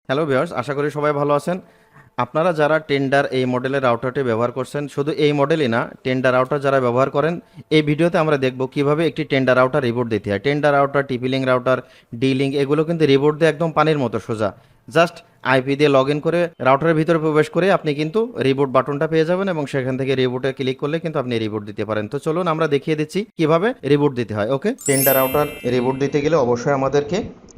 Hello viewers, আশা করি সবাই ভালো আছেন। আপনারা যারা টেন্ডার এই মডেলের রাউটারটি ব্যবহার করছেন, শুধু এই মডেলই না, টেন্ডার রাউটার যারা ব্যবহার করেন, এই ভিডিওতে আমরা দেখব কিভাবে একটি টেন্ডার রাউটার রিবুট দিতে হয়। Tender router, TP-Link router, D-link এগুলো কিন্তু রিবুট দিয়ে একদম পানির মতো সোজা। জাস্ট আইপি দিয়ে লগ ইন করে রাউটারের ভিতরে প্রবেশ করে আপনি কিন্তু রিবুট বাটনটা পেয়ে যাবেন এবং সেখান থেকে রিবুটে ক্লিক করলে কিন্তু আপনি রিবুট দিতে পারেন। তো চলুন আমরা দেখিয়ে দিচ্ছি কিভাবে রিবুট দিতে হয়। ওকে, টেন্ডার রাউটার রিবুট দিতে গেলে অবশ্যই আমাদেরকে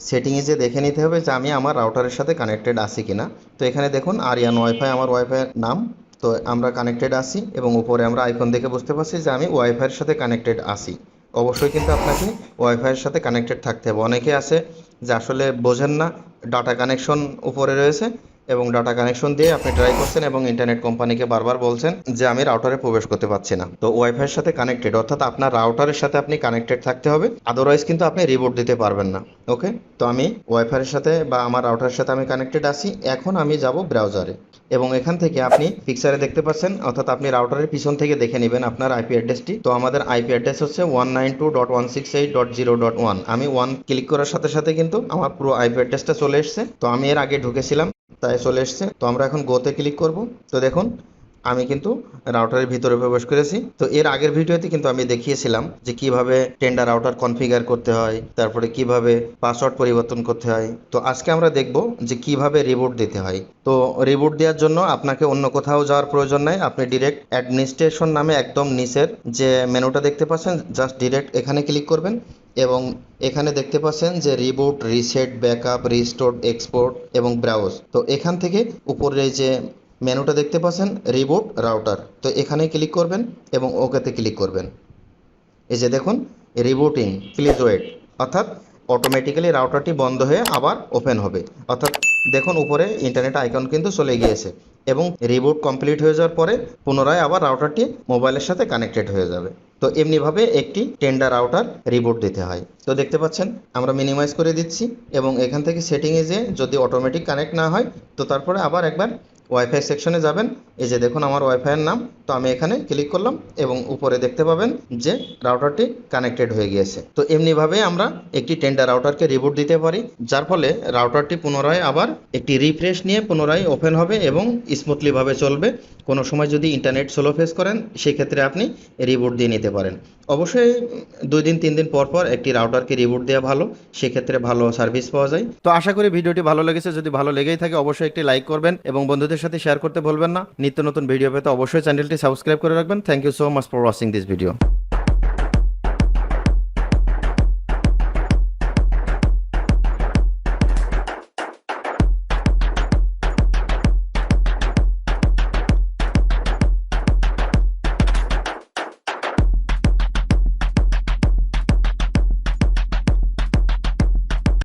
সেটিংয়ে যে দেখে নিতে হবে যে আমি আমার রাউটারের সাথে কানেক্টেড আছি কিনা। তো এখানে দেখুন আরিয়ান ওয়াইফাই আমার ওয়াইফাইয়ের নাম। তো আমরা কানেক্টেড আছি এবং উপরে আমরা আইকন দেখে বুঝতে পারছি যে আমি ওয়াইফাইয়ের সাথে কানেক্টেড আছি। অবশ্যই কিন্তু আপনাকে ওয়াইফাইয়ের সাথে কানেক্টেড থাকতে হবে। অনেকে আছে যে আসলে বোঝেন না, ডাটা কানেকশন উপরে রয়েছে এবং ডাটা কানেকশন দিয়ে আপনি ট্রাই করছেন এবং ইন্টারনেট কোম্পানিকে বারবার বলছেন যে আমি রাউটারে প্রবেশ করতে পারছি না। তো ওয়াইফাইয়ের সাথে কানেক্টেড অর্থাৎ আপনার রাউটারের সাথে আপনি কানেক্টেড থাকতে হবে, আদারওয়াইজ কিন্তু আপনি রিবুট দিতে পারবেন না। ওকে, তো আমি ওয়াইফাইয়ের সাথে বা আমার রাউটারের সাথে আমি কানেক্টেড আছি। এখন আমি যাব ব্রাউজারে এবং এখান থেকে আপনি পিকচারে দেখতে পাচ্ছেন, অর্থাৎ আপনি রাউটারের পিছন থেকে দেখে নেবেন আপনার আইপি অ্যাড্রেসটি। তো আমাদের আইপি অ্যাড্রেস হচ্ছে 192.168.0.1। আমি 1 ক্লিক করার সাথে সাথে কিন্তু আমার পুরো আইপি অ্যাড্রেসটা চলে এসছে। তো আমি এর আগে ঢুকেছিলাম তাই চলে এসছে। তো আমরা এখন গোতে ক্লিক করব। তো দেখুন আমি কিন্তু রাউটারের ভিতরে প্রবেশ করেছি। তো এর আগের ভিডিওতে কিন্তু আমি দেখিয়েছিলাম যে কিভাবে টেন্ডার রাউটার কনফিগার করতে হয়, তারপরে কিভাবে পাসওয়ার্ড পরিবর্তন করতে হয়। তো আজকে আমরা দেখব যে কিভাবে রিবুট দিতে হয়। তো রিবুট দেওয়ার জন্য আপনাকে অন্য কোথাও যাওয়ার প্রয়োজন নাই। আপনি ডিরেক্ট অ্যাডমিনিস্ট্রেশন নামে একদম নিচের যে মেনুটা দেখতে পাচ্ছেন, জাস্ট ডিরেক্ট এখানে ক্লিক করবেন এবং এখানে দেখতে পাচ্ছেন যে reboot, reset, backup, restore, export এবং ব্রাউজ। তো এখান থেকে উপরে যে মেনুটা দেখতে পাচ্ছেন রিবুট রাউটার, তো এখানে ক্লিক করবেন এবং ওকেতে ক্লিক করবেন। এই যে দেখুন রিবুটিং, প্লিজ ওয়েট, অর্থাৎ অটোমেটিক্যালি রাউটারটি বন্ধ হয়ে আবার ওপেন হবে। অর্থাৎ দেখুন উপরে ইন্টারনেট আইকন কিন্তু চলে গিয়েছে এবং রিবুট কমপ্লিট হয়ে যাওয়ার পরে পুনরায় আবার রাউটারটি মোবাইলের সাথে কানেক্টেড হয়ে যাবে। তো এমনিভাবে একটি টেন্ডার রাউটার রিবুট দিতে হয়। তো দেখতে পাচ্ছেন আমরা মিনিমাইজ করে দিচ্ছি এবং এখান থেকে সেটিংয়ে যে যদি অটোমেটিক কানেক্ট না হয় তো তারপরে আবার একবার ওয়াইফাই সেকশনে যাবেন। এই যে দেখুন আমার ওয়াইফাইয়ের নাম, তো আমি এখানে ক্লিক করলাম এবং উপরে দেখতে পাবেন যে রাউটারটি কানেক্টেড হয়ে গিয়েছে। তো এমনিভাবে আমরা একটি টেন্ডার রাউটারকে রিবুট দিতে পারি, যার ফলে রাউটারটি পুনরায় আবার একটি রিফ্রেশ নিয়ে পুনরায় ওপেন হবে এবং স্মুথলিভাবে চলবে। কোনো সময় যদি ইন্টারনেট স্লো ফেস করেন সেক্ষেত্রে আপনি রিবুট দিয়ে নিতে পারেন। অবশ্যই 2 দিন 3 দিন পর পর একটি রাউটারকে রিবুট দেওয়া ভালো, সেক্ষেত্রে ভালো সার্ভিস পাওয়া যায়। তো আশা করি ভিডিওটি ভালো লেগেছে। যদি ভালো লেগেই থাকে অবশ্যই একটি লাইক করবেন এবং বন্ধুদের সাথে শেয়ার করতে ভুলবেন না। নিত্য নতুন ভিডিও পেতে অবশ্যই চ্যানেলটি সাবস্ক্রাইব করে রাখবেন। Thank you so much for watching this video.